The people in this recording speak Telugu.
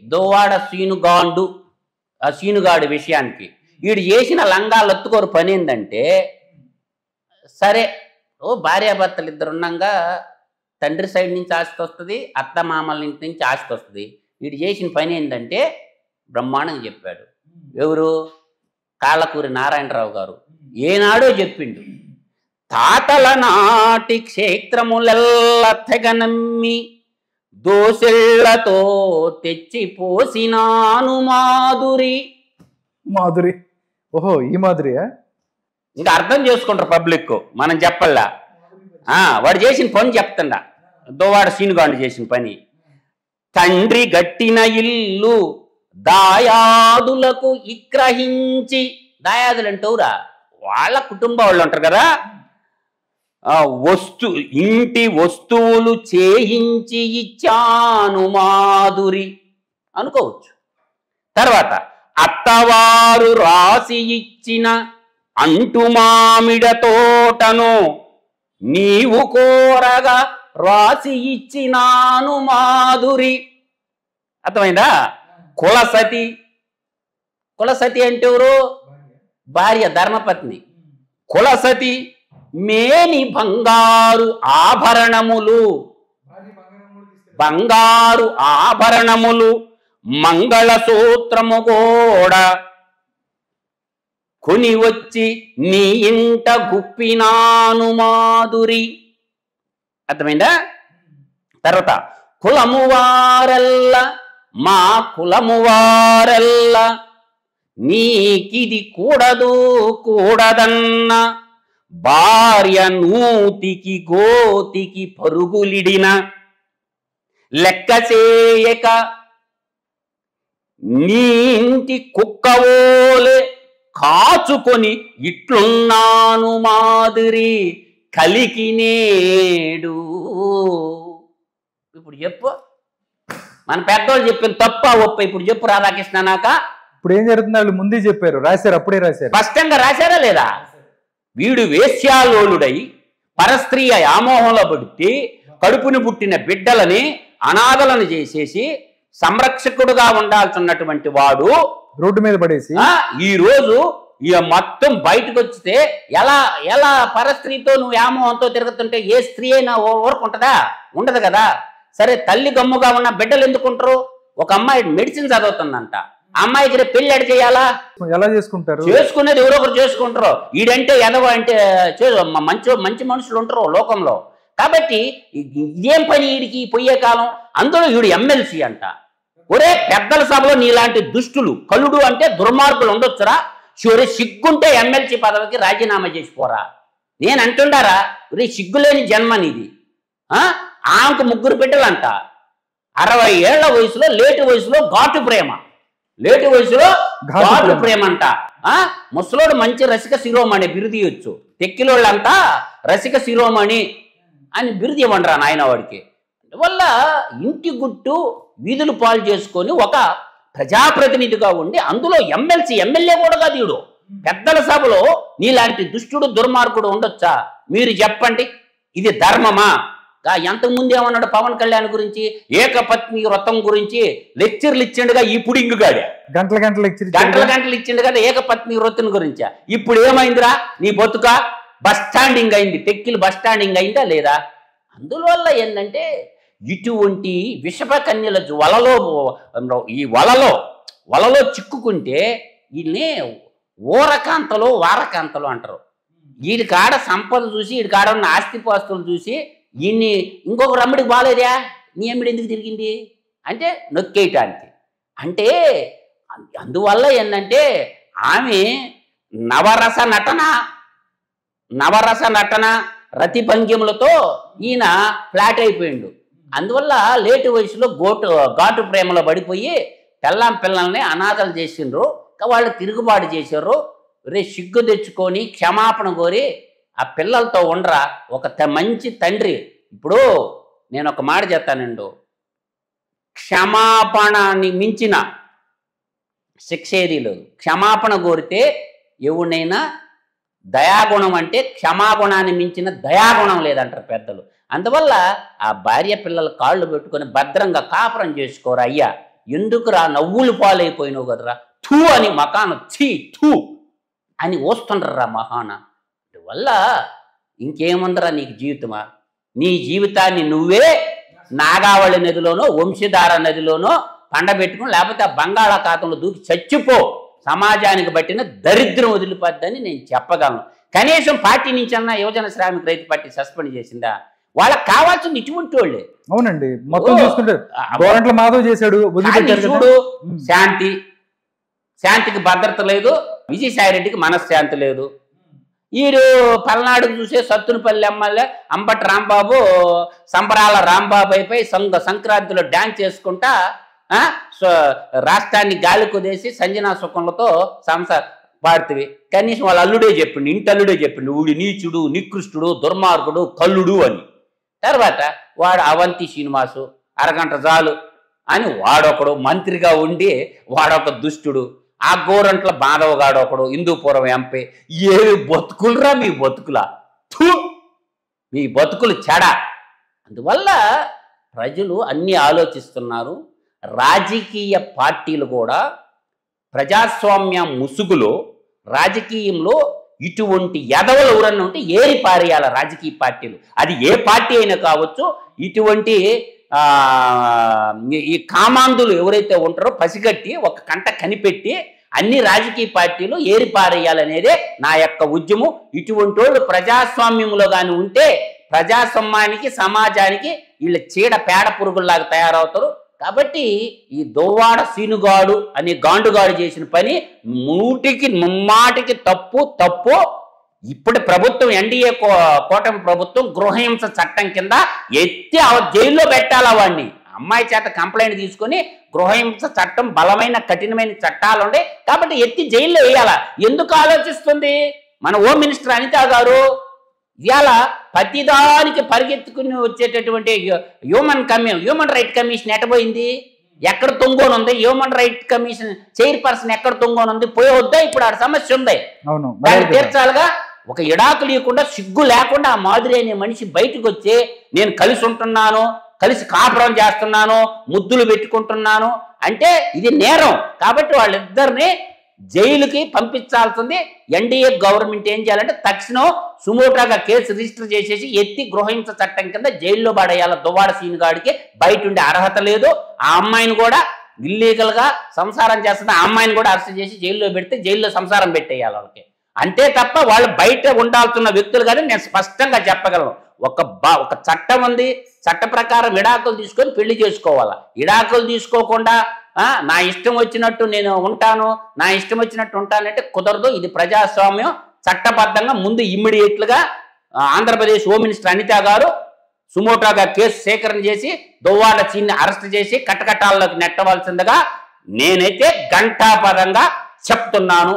దువ్వాడ సీనుగాండు ఆ సీనుగాడి విషయానికి వీడు చేసిన లంగాలు ఎత్తుకోరు పని ఏంటంటే, సరే భార్యాభర్తలు ఇద్దరు ఉన్నాగా తండ్రి సైడ్ నుంచి ఆస్తి వస్తుంది, అత్త మామల నుంచి ఆస్తి వస్తుంది. వీడు చేసిన పని ఏంటంటే బ్రహ్మాండంగా చెప్పాడు. ఎవరు? కాళ్ళకూరి నారాయణరావు గారు ఏనాడో చెప్పిండు. తాతల నాటి క్షేత్రములెల్ల తెగనమ్మి దోసెళ్లతో తెచ్చి పోసినాను మాధురి. మాధురి, ఓహో ఈ మాధురియా? ఇంకా అర్థం చేసుకుంటారు పబ్లిక్, మనం చెప్పల్లా. వాడు చేసిన పని చెప్తుండ, దువ్వాడ సీనుగాండు చేసిన పని. తండ్రి గట్టిన ఇల్లు దాయాదులకు ఇగ్రహించి, దాయాదులు అంటవురా వాళ్ళ కుటుంబం వాళ్ళు ఉంటారు కదా, ఇంటి వస్తువులు చేయించి ఇచ్చాను మాధురి అనుకోవచ్చు. తర్వాత అత్తవారు రాసి ఇచ్చిన అంటు మామిడ తోటను నీవు కోరగా రాసి ఇచ్చినాను మాధురి. అర్థమైందా? కులసతి, కులసతి అంటే ఎవరు? భార్య, ధర్మపత్ని. కులసతి మేని బంగారు ఆభరణములు, బంగారు ఆభరణములు మంగళసూత్రము కూడా కొని వచ్చి నీ ఇంట గుప్పినాను మాధురి. అర్థమైందా? తర్వాత కులము వారెల్ల మా కులము వారెల్ల నీకిది కూడదు కూడదన్న భార్య నూతికి గోతికి పరుగులిడిన లెక్క చేయక నీ ఇంటి కుక్కవోలే కాచుకొని ఇట్లున్నాను మాధురి కలికి నేడు. ఇప్పుడు చెప్పు, మన పెద్దోళ్ళు చెప్పిన తప్ప ఒప్ప ఇప్పుడు చెప్పు రాధాకృష్ణ. నాక ఇప్పుడు ఏం జరుగుతుంది? వాళ్ళు ముందే చెప్పారు, రాశారు, అప్పుడే రాశారు, స్పష్టంగా రాశారా లేదా? వీడు వేశ్యాలోలుడై పరస్త్రీ వ్యామోహంలో పడితే కడుపుని పుట్టిన బిడ్డలని అనాథలను చేసేసి సంరక్షకుడుగా ఉండాల్సినటువంటి వాడు రోడ్డు మీద పడేసి ఈ రోజు ఇక మొత్తం బయటకు వచ్చితే ఎలా ఎలా పరస్త్రీతో నువ్వు వ్యామోహంతో తిరుగుతుంటే ఏ స్త్రీ అయినా ఊరుకుంటుందా? ఉండదు కదా. సరే, తల్లి గమ్ముగా ఉన్న బిడ్డలు ఎందుకుంటారు? ఒక అమ్మాయి మెడిసిన్ చదువుతుందంట, అమ్మాయికి రేపు పెళ్లి ఎడ చేయాలా? ఎలా చేసుకుంటారు? చేసుకునేది ఎవరో ఒకరు చేసుకుంటారు. ఈడంటే ఎదవ అంటే మంచి మనుషులు ఉంటారు లోకంలో. కాబట్టి ఇదేం పని వీడికి పోయే కాలం? అందులో వీడు ఎమ్మెల్సీ అంట. ఒరే పెద్దల సభలో నీలాంటి దుష్టులు, కలుడు అంటే దుర్మార్గులు ఉండొచ్చురా? చివరి సిగ్గుంటే ఎమ్మెల్సీ పదవికి రాజీనామా చేసిపోరా. నేను అంటుండారా, ఒరే సిగ్గులేని జన్మ నీది. ఆమెకు 3 బిడ్డలంట, 60 ఏళ్ల వయసులో, లేటు వయసులో ఘాటు ప్రేమ, లేటు వయసులో ఘాటు ప్రేమ అంట. ముసలోడు మంచి రసిక శిరోమణి బిరుది ఇవ్వచ్చు, తెక్కిలోళ్ళంతా రసిక శిరోమణి అని బిరుది ఇవ్వండిరా నాయన వాడికి. వల్ల ఇంటి గుట్టు వీధులు పాలు చేసుకొని ఒక ప్రజాప్రతినిధిగా ఉండి అందులో ఎమ్మెల్యే కూడా కాదు వీడు. పెద్దల సభలో నీలాంటి దుష్టుడు దుర్మార్గుడు ఉండొచ్చా? మీరు చెప్పండి, ఇది ధర్మమా? ఎంతకుముందు ఏమన్నాడు పవన్ కళ్యాణ్ గురించి? ఏకపత్ని వ్రతం గురించి లెక్చర్లు ఇచ్చిండుగా ఈ పుడింగు గాడే, గంటలు ఇచ్చిండు కదా ఏకపత్ని వ్రతం గురించి. ఇప్పుడు ఏమైందిరా నీ బతుక? బస్ స్టాండింగ్ అయింది, టెక్కిలు బస్ స్టాండింగ్ అయిందా లేదా? అందువల్ల ఏంటంటే ఇటువంటి విషపకన్యల ఈ వలలో చిక్కుకుంటే వీళ్ళని ఓరకాంతలో వారకాంతలో అంటారు. వీడి కాడ సంపద చూసి, వీడి కాడ ఉన్న ఆస్తిపాస్తులు చూసి ఈయన్ని ఇంకొక రమ్మిడికి బాగాలేదా, నీ అమ్మిడి ఎందుకు తిరిగింది అంటే నొక్కేయటానికి. అంటే అందువల్ల ఏంటంటే ఆమె నవరస నటన రతిభంగిములతో ఈయన ఫ్లాట్ అయిపోయిండు. అందువల్ల లేటు వయసులో ఘాటు ప్రేమలో పడిపోయి పిల్లల్ని అనాథలు చేసిండ్రు. వాళ్ళు తిరుగుబాటు చేశారు. సిగ్గు తెచ్చుకొని క్షమాపణ కోరి ఆ పిల్లలతో ఉండరా ఒక మంచి తండ్రి. ఇప్పుడు నేను ఒక మాట చెప్తానండు, క్షమాపణని మించిన శిక్ష ఏదీ లేదు. క్షమాపణ కోరితే ఎవరినైనా, దయాగుణం అంటే క్షమాగుణాన్ని మించిన దయాగుణం లేదంటారు పెద్దలు. అందువల్ల ఆ భార్య పిల్లల కాళ్ళు పెట్టుకొని భద్రంగా కాపురం చేసుకోరు అయ్యా. ఎందుకురా నవ్వులు పాలైపోయినావు కదరా, థూ అని మకాన ఛీ థూ అని వస్తుండ్రా మహాన. అందువల్ల ఇంకేముందరా నీకు జీవితమా? నీ జీవితాన్ని నువ్వే నాగావళి నదిలోనో వంశధార నదిలోనో పండబెట్టుకుని లేకపోతే ఆ బంగాళాఖాతంలో దూకి చచ్చిపో. సమాజానికి బట్టిన దరిద్రం వదిలిపోద్దని నేను చెప్పగలను. కనీసం పార్టీ నుంచి అన్నా యువజన శ్రామిక రైతు పార్టీ సస్పెండ్ చేసిందా? వాళ్ళకి కావాల్సింది ఇటువంటి వాళ్ళే. అవునండి, మొత్తం చూసుకుంటే గోరంట్ల మాధవ్ చేశాడు, చూడు, శాంతికి భద్రత లేదు, విజయసాయిరెడ్డికి మనశ్శాంతి లేదు. వీడు పల్నాడుకు చూసే సత్తునపల్లి ఎమ్మెల్యే అంబటి రాంబాబు సంబరాల రాంబాబు అయిపోయి సంక్రాంతిలో డ్యాన్స్ చేసుకుంటా రాష్ట్రాన్ని గాలి కుదేసి సంజనా సుఖంలతో పాడుతుంది. కనీసం వాళ్ళ అల్లుడే చెప్పిండు, ఇంటి అల్లుడే చెప్పిండు, ఊడి నీచుడు, నికృష్టుడు, దుర్మార్గుడు, కల్లుడు అని. తర్వాత వాడు అవంతి శ్రీనివాసు అరగంట చాలు అని వాడొకడు మంత్రిగా ఉండి వాడొక దుష్టుడు. ఆ గోరంట్ల మాధవగాడు ఒకడు హిందూపురం ఎంపీ. ఏమి బతుకులరా మీ బతుకులా, మీ బతుకులు చెడ. అందువల్ల ప్రజలు అన్నీ ఆలోచిస్తున్నారు. రాజకీయ పార్టీలు కూడా ప్రజాస్వామ్య ముసుగులో రాజకీయంలో ఇటువంటి ఎదవలు ఎవరన్నా ఉంటే ఏరి పారేయాల రాజకీయ పార్టీలు. అది ఏ పార్టీ అయినా కావచ్చు. ఇటువంటి ఈ కామాంధులు ఎవరైతే ఉంటారో పసిగట్టి ఒక కంట కనిపెట్టి అన్ని రాజకీయ పార్టీలు ఏరి పారేయాలనేదే నా యొక్క ఉద్యమం. ఇటువంటి వాళ్ళు ప్రజాస్వామ్యంలో కానీ ఉంటే ప్రజాస్వామ్యానికి సమాజానికి వీళ్ళ చీడ పేడ పురుగుల్లాగా తయారవుతారు. కాబట్టి ఈ దోవాడ సీనుగాడు అనే గాండుగాడు చేసిన పని ముమ్మాటికి తప్పు. ఇప్పుడు ప్రభుత్వం ఎన్డీఏ కూటమి ప్రభుత్వం గృహహింస చట్టం కింద ఎత్తి జైల్లో పెట్టాలా వాడిని. అమ్మాయి చేత కంప్లైంట్ తీసుకొని గృహహింస చట్టం బలమైన కఠినమైన చట్టాలు ఉండే కాబట్టి ఎత్తి జైల్లో వేయాలా. ఎందుకు ఆలోచిస్తుంది మన హోమ్ మినిస్టర్ అనిత గారు? ఇవాళ ప్రతిదానికి పరిగెత్తుకుని వచ్చేటటువంటి హ్యూమన్ రైట్ కమిషన్ ఎట్టబోయింది? ఎక్కడ తొంగోని ఉంది? హ్యూమన్ రైట్ కమిషన్ చైర్పర్సన్ ఎక్కడ తొంగోని ఉంది? పోయే వద్దా? ఇప్పుడు ఆడ సమస్య ఉంది, దాన్ని తీర్చాలిగా. ఒక ఇడాకు లేకుండా సిగ్గు లేకుండా ఆ మాధురి అనే మనిషి బయటకు వచ్చి నేను కలిసి ఉంటున్నాను, కలిసి కాపురం చేస్తున్నాను, ముద్దులు పెట్టుకుంటున్నాను అంటే ఇది నేరం. కాబట్టి వాళ్ళిద్దరిని జైలుకి పంపించాల్సింది. ఎన్డీఏ గవర్నమెంట్ ఏం చేయాలంటే తక్షణం సుమోటాగా కేసు రిజిస్టర్ చేసేసి ఎత్తి గృహహింస చట్టం కింద జైల్లో పడేయాల. దువ్వాడ సీనుగాడికి బయట ఉండే అర్హత లేదు. ఆ అమ్మాయిని కూడా ఇల్లీగల్ గా సంసారం చేస్తుంది, ఆ అమ్మాయిని కూడా అరెస్ట్ చేసి జైల్లో పెడితే జైల్లో సంసారం పెట్టేయాలి వాళ్ళకి. అంతే తప్ప వాళ్ళు బయట ఉండాల్సిన వ్యక్తులు కానీ నేను స్పష్టంగా చెప్పగలను. ఒక చట్టం ఉంది, చట్ట ప్రకారం విడాకులు తీసుకొని పెళ్లి చేసుకోవాలా. విడాకులు తీసుకోకుండా నా ఇష్టం వచ్చినట్టు నేను ఉంటాను, నా ఇష్టం వచ్చినట్టు ఉంటానంటే కుదరదు. ఇది ప్రజాస్వామ్యం. చట్టబద్ధంగా ముందు ఇమ్మీడియట్లుగా ఆంధ్రప్రదేశ్ హోమ్ మినిస్టర్ అనిత గారు సుమోటోగా కేసు సేకరణ చేసి దువ్వాడ సీన్ని అరెస్ట్ చేసి కట్టకట్టాల్లోకి నెట్టవలసిందిగా నేనైతే ఘంటాపదంగా చెప్తున్నాను.